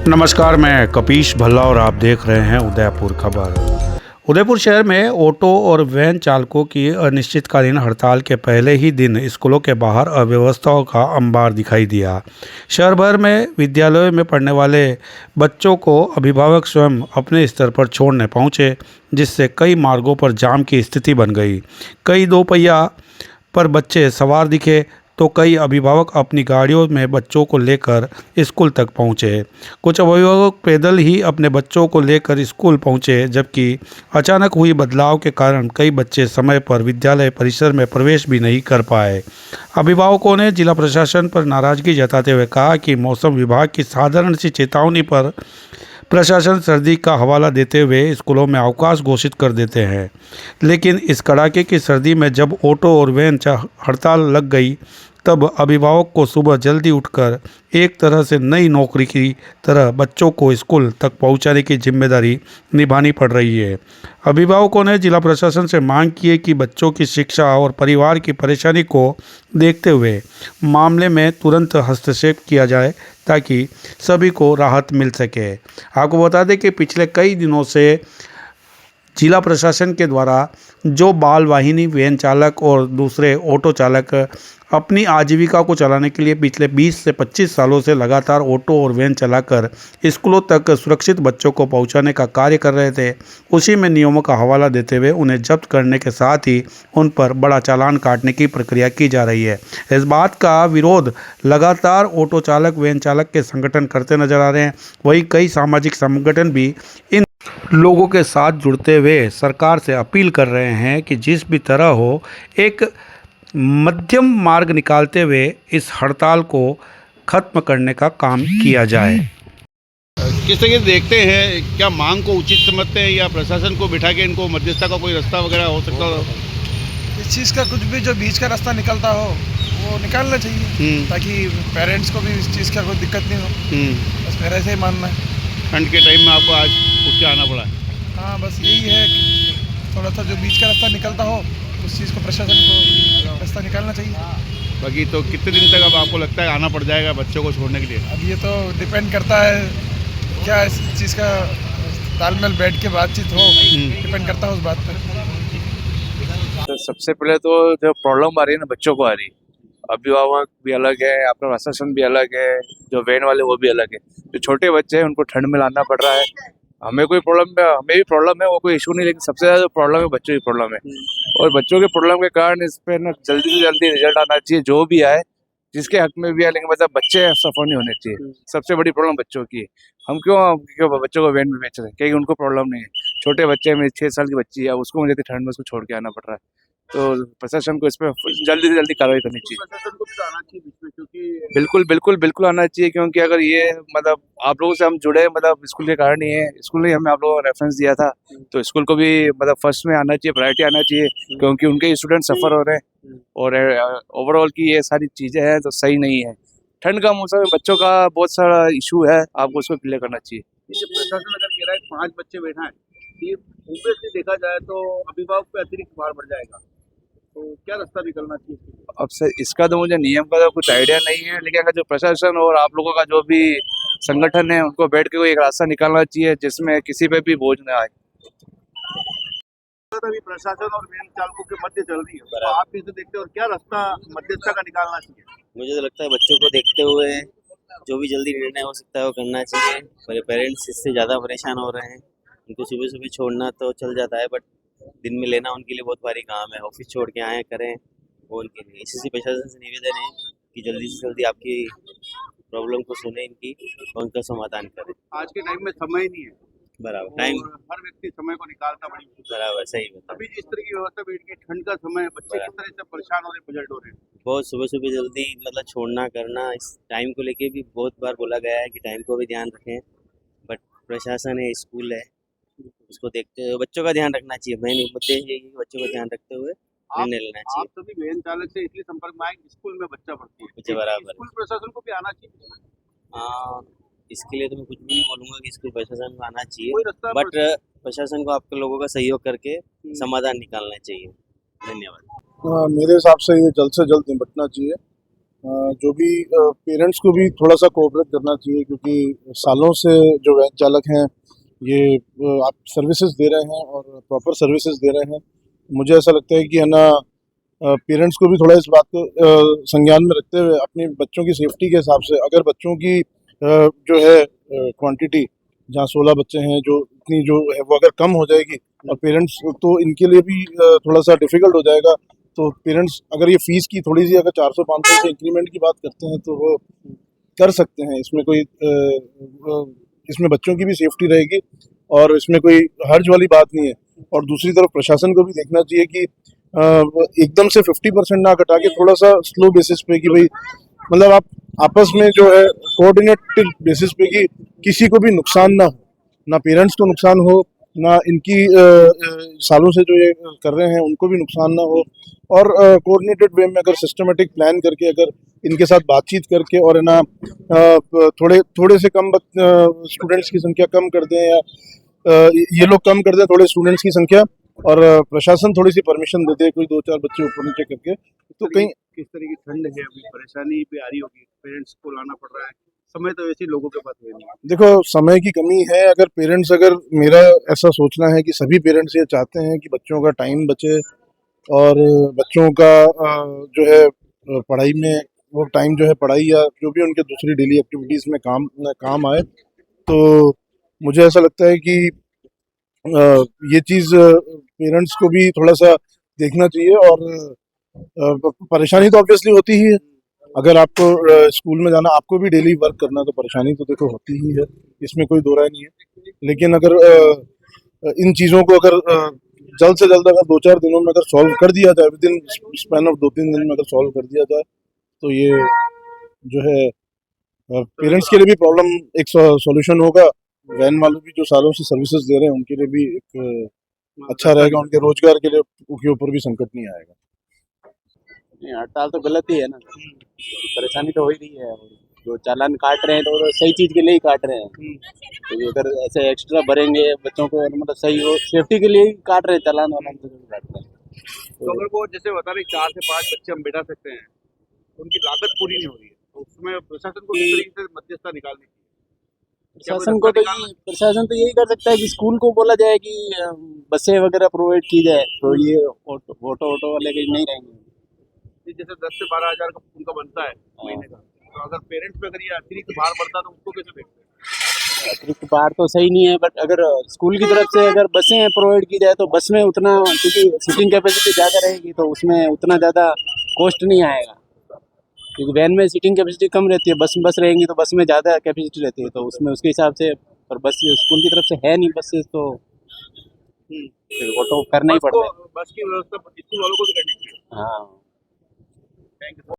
नमस्कार, मैं कपीश भल्ला और आप देख रहे हैं उदयपुर खबर। उदयपुर शहर में ऑटो और वैन चालकों की अनिश्चितकालीन हड़ताल के पहले ही दिन स्कूलों के बाहर अव्यवस्थाओं का अंबार दिखाई दिया। शहर भर में विद्यालयों में पढ़ने वाले बच्चों को अभिभावक स्वयं अपने स्तर पर छोड़ने पहुंचे, जिससे कई मार्गों पर जाम की स्थिति बन गई। कई दोपहिया पर बच्चे सवार दिखे तो कई अभिभावक अपनी गाड़ियों में बच्चों को लेकर स्कूल तक पहुंचे। कुछ अभिभावक पैदल ही अपने बच्चों को लेकर स्कूल पहुंचे, जबकि अचानक हुई बदलाव के कारण कई बच्चे समय पर विद्यालय परिसर में प्रवेश भी नहीं कर पाए। अभिभावकों ने जिला प्रशासन पर नाराजगी जताते हुए कहा कि मौसम विभाग की साधारण सी चेतावनी पर प्रशासन सर्दी का हवाला देते हुए स्कूलों में अवकाश घोषित कर देते हैं, लेकिन इस कड़ाके की सर्दी में जब ऑटो और वैन हड़ताल लग गई, तब अभिभावक को सुबह जल्दी उठकर एक तरह से नई नौकरी की तरह बच्चों को स्कूल तक पहुंचाने की जिम्मेदारी निभानी पड़ रही है। अभिभावकों ने जिला प्रशासन से मांग की है कि बच्चों की शिक्षा और परिवार की परेशानी को देखते हुए मामले में तुरंत हस्तक्षेप किया जाए, ताकि सभी को राहत मिल सके। आपको बता दें कि पिछले कई दिनों से जिला प्रशासन के द्वारा जो बाल वाहिनी वैन चालक और दूसरे ऑटो चालक अपनी आजीविका को चलाने के लिए पिछले 20 से 25 सालों से लगातार ऑटो और वैन चलाकर स्कूलों तक सुरक्षित बच्चों को पहुंचाने का कार्य कर रहे थे, उसी में नियमों का हवाला देते हुए उन्हें जब्त करने के साथ ही उन पर बड़ा चालान काटने की प्रक्रिया की जा रही है। इस बात का विरोध लगातार ऑटो चालक वैन चालक के संगठन करते नजर आ रहे हैं। वहीं कई सामाजिक संगठन भी इन लोगों के साथ जुड़ते हुए सरकार से अपील कर रहे हैं कि जिस भी तरह हो एक मध्यम मार्ग निकालते हुए इस हड़ताल को खत्म करने का काम किया जाए। किस तरीके से देखते हैं, क्या मांग को उचित समझते हैं या प्रशासन को बिठा के इनको मध्यस्थता का कोई रास्ता वगैरह हो सकता हो? इस चीज़ का कुछ भी जो बीच का रास्ता निकलता हो वो निकालना चाहिए, ताकि पेरेंट्स को भी इस चीज़ का कोई दिक्कत नहीं हो। बस मेरा ऐसे ही मानना है। ठंड के टाइम में आपको आज उठ के आना पड़ा? हाँ, बस यही है कि थोड़ा सा जो बीच का रास्ता निकलता हो उस चीज़ को प्रशासन को रास्ता निकालना चाहिए। बाकी तो कितने दिन तक अब आपको लगता है आना पड़ जाएगा बच्चों को छोड़ने के लिए? अब ये तो डिपेंड करता है क्या इस चीज़ का तालमेल बैठ के बातचीत हो, डिपेंड करता है उस बात पर। तो सबसे पहले तो जो प्रॉब्लम आ रही है ना बच्चों को आ रही, अभिभावक भी अलग है, आपका प्रशासन भी अलग है, जो वैन वाले वो भी अलग है। जो छोटे बच्चे हैं उनको ठंड में लाना पड़ रहा है। हमें कोई प्रॉब्लम है, हमें भी प्रॉब्लम है, वो कोई इशू नहीं, लेकिन सबसे ज़्यादा जो प्रॉब्लम है बच्चों की प्रॉब्लम है। और बच्चों के प्रॉब्लम के कारण इस पर ना जल्दी से जल्दी रिजल्ट आना चाहिए, जो भी आए, जिसके हक में भी आए, लेकिन मतलब बच्चे सफर नहीं होने चाहिए। सबसे बड़ी प्रॉब्लम बच्चों की है। हम क्यों बच्चों को वैन में बेच रहे हैं, क्योंकि उनको प्रॉब्लम नहीं है। छोटे बच्चे, मेरी 6 साल की बच्ची है, उसको मुझे ठंड में उसको छोड़ के आना पड़ रहा है। तो प्रशासन को इस पर जल्दी से जल्दी कार्रवाई करनी चाहिए। प्रशासन को भी तो आना चाहिए बीच में, क्योंकि बिल्कुल आना चाहिए, क्योंकि अगर ये मतलब आप लोगों से हम जुड़े मतलब स्कूल के कारण ही है। स्कूल ने हमें आप लोगों को रेफरेंस दिया था, तो स्कूल को भी मतलब फर्स्ट में आना चाहिए, प्रायोरिटी आना चाहिए, क्योंकि उनके स्टूडेंट सफर हो रहे हैं। और ओवरऑल की ये सारी चीजें हैं तो सही नहीं है। ठंड का मौसम में बच्चों का बहुत सारा इशू है, आपको उसको क्लियर करना चाहिए। प्रशासन अगर कह रहा है 5 बच्चे बैठा है, ये ऑब्वियसली देखा जाए तो अभिभावक पे अतिरिक्त भार बढ़ जाएगा, तो क्या रास्ता निकलना चाहिए? अब सर इसका तो मुझे नियम का तो कुछ आइडिया नहीं है, लेकिन अगर जो प्रशासन और आप लोगों का जो भी संगठन है उनको बैठ के कोई एक रास्ता निकालना चाहिए जिसमें किसी पे भी बोझ न आए। अभी प्रशासन और वैन चालकों के मध्य चल रही है, तो आप इसे देखते हो और क्या रास्ता मध्यस्थता का निकालना चाहिए? मुझे तो लगता है बच्चों को देखते हुए जो भी जल्दी निर्णय हो सकता है वो करना चाहिए। मेरे पेरेंट्स इससे ज़्यादा परेशान हो रहे हैं। उनको सुबह सुबह छोड़ना तो चल जाता है, बट दिन में लेना उनके लिए बहुत भारी काम है। ऑफिस छोड़ के आए करें वो उनके लिए। इसी प्रशासन से निवेदन है कि जल्दी से जल्दी आपकी प्रॉब्लम को सुने इनकी और उनका समाधान करें। आज के टाइम में समय ही नहीं है, बराबर टाइम, हर व्यक्ति समय को निकालता बड़ी मुश्किल है। बराबर सही बता। अभी जिस तरह की व्यवस्था बैठ के ठंड का समय है, बच्चे किस तरह से परेशान हो रहे हैं, बजट हो रहे हैं। बहुत सुबह सुबह जल्दी मतलब छोड़ना करना, इस टाइम को लेके भी बहुत बार बोला गया है कि टाइम को भी ध्यान रखें, बट प्रशासन है, स्कूल है, उसको देखते हुए बच्चों का ध्यान रखना चाहिए। मेन मुद्दे यही है कि बच्चों का ध्यान रखते हुए निर्णय लेना चाहिए। आप सभी वैन चालक से इसलिए संपर्क में आए, स्कूल में बच्चा पढ़ती है, मुझे बराबर स्कूल प्रशासन को भी आना चाहिए। इसके लिए तो मैं कुछ भी नहीं बोलूँगा कि स्कूल प्रशासन को आना चाहिए, कोई रास्ता बट प्रशासन को आपके लोगों का सहयोग करके समाधान निकालना चाहिए। धन्यवाद। मेरे हिसाब से ये जल्द से जल्द निपटना चाहिए। जो भी पेरेंट्स को भी थोड़ा सा कोऑपरेट करना चाहिए, क्योंकि सालों से जो वैन चालक हैं ये आप सर्विसेज दे रहे हैं और प्रॉपर सर्विसेज दे रहे हैं। मुझे ऐसा लगता है कि है ना, पेरेंट्स को भी थोड़ा इस बात को संज्ञान में रखते हुए अपने बच्चों की सेफ्टी के हिसाब से, अगर बच्चों की जो है क्वांटिटी, जहाँ 16 बच्चे हैं, जो इतनी जो है वो अगर कम हो जाएगी और पेरेंट्स, तो इनके लिए भी थोड़ा सा डिफिकल्ट हो जाएगा। तो पेरेंट्स अगर ये फीस की थोड़ी सी अगर 400-500 से इंक्रीमेंट की बात करते हैं तो वो कर सकते हैं। इसमें कोई इसमें बच्चों की भी सेफ्टी रहेगी और इसमें कोई हर्ज वाली बात नहीं है। और दूसरी तरफ प्रशासन को भी देखना चाहिए कि एकदम से 50% ना कटा के थोड़ा सा स्लो बेसिस पे, कि भाई मतलब आप आपस में जो है कोऑर्डिनेटेड बेसिस पे, कि किसी को भी नुकसान ना हो, ना पेरेंट्स को नुकसान हो, ना इनकी सालों से जो ये कर रहे हैं उनको भी नुकसान ना हो। और कोऑर्डिनेटेड वे में अगर सिस्टमेटिक प्लान करके, अगर इनके साथ बातचीत करके और है ना थोड़े से कम स्टूडेंट्स की संख्या कम कर दें, या ये लोग कम कर दें थोड़े स्टूडेंट्स की संख्या, और प्रशासन थोड़ी सी परमिशन दे दे, कोई 2-4 बच्चे ऊपर नीचे करके, तो कहीं किस तरह की ठंड है, अभी परेशानी भी आ रही होगी, पेरेंट्स को लाना पड़ रहा है, समय तो वैसे ही लोगों के पास है नहीं। देखो समय की कमी है। अगर मेरा ऐसा सोचना है कि सभी पेरेंट्स ये चाहते हैं कि बच्चों का टाइम बचे और बच्चों का जो है पढ़ाई में वो टाइम जो है पढ़ाई या जो भी उनके दूसरी डेली एक्टिविटीज़ में काम आए, तो मुझे ऐसा लगता है कि ये चीज़ पेरेंट्स को भी थोड़ा सा देखना चाहिए। और परेशानी तो ऑब्वियसली होती ही है। अगर आपको स्कूल में जाना, आपको भी डेली वर्क करना, तो परेशानी तो देखो होती ही है, इसमें कोई दो राय नहीं है। लेकिन अगर इन चीज़ों को अगर जल्द से जल्द अगर 2-4 दिनों में अगर सॉल्व कर दिया जाए, विद इन स्पैन ऑफ 2-3 दिन में अगर सॉल्व कर दिया जाए, तो ये जो है पेरेंट्स के लिए भी प्रॉब्लम एक सॉल्यूशन होगा। वैन वाले भी जो सालों से सर्विसेज दे रहे हैं उनके लिए भी एक अच्छा रहेगा, उनके रोजगार के लिए के ऊपर भी संकट नहीं आएगा। नहीं, हड़ताल तो गलत ही है ना, परेशानी तो हो ही रही है। जो चालान काट रहे हैं तो वो सही चीज़ के लिए ही काट रहे हैं। तो अगर ऐसे एक्स्ट्रा भरेंगे बच्चों को, मतलब सही हो, सेफ्टी के लिए ही काट रहे हैं चालान वाला, तो काट रहे हैं। तो अगर वो जैसे बता रहे 4 से 5 बच्चे हम बैठा सकते हैं, उनकी लागत पूरी नहीं हो रही है, तो उसमें प्रशासन को किस तरीके से मध्यस्थता निकालनी चाहिए? प्रशासन तो यही कर सकता है कि स्कूल को बोला जाए कि बसें वगैरह प्रोवाइड की जाए, तो ये ऑटो वाले कहीं नहीं रहेंगे। जैसे 10 से 12 हज़ार का उनका बनता है महीने का, तो अगर पेरेंट्स पे अगर ये अतिरिक्त भार पड़ता तो उसको कैसे देखते हैं? अतिरिक्त भार तो सही नहीं है, बट अगर स्कूल की तरफ से अगर बसें प्रोवाइड की जाए तो बस में उतना, क्योंकि सीटिंग कैपेसिटी ज़्यादा रहेगी तो उसमें उतना ज़्यादा कॉस्ट नहीं आएगा। क्योंकि वैन में सीटिंग कैपेसिटी कम रहती है, बस रहेंगी तो बस में ज़्यादा कैपेसिटी रहती है, तो उसमें उसके हिसाब से। पर बस स्कूल की तरफ से है नहीं बसेस, तो ऑटो करना ही पड़ता है। बस की व्यवस्था स्कूल वालों को भी करनी चाहिए। हाँ।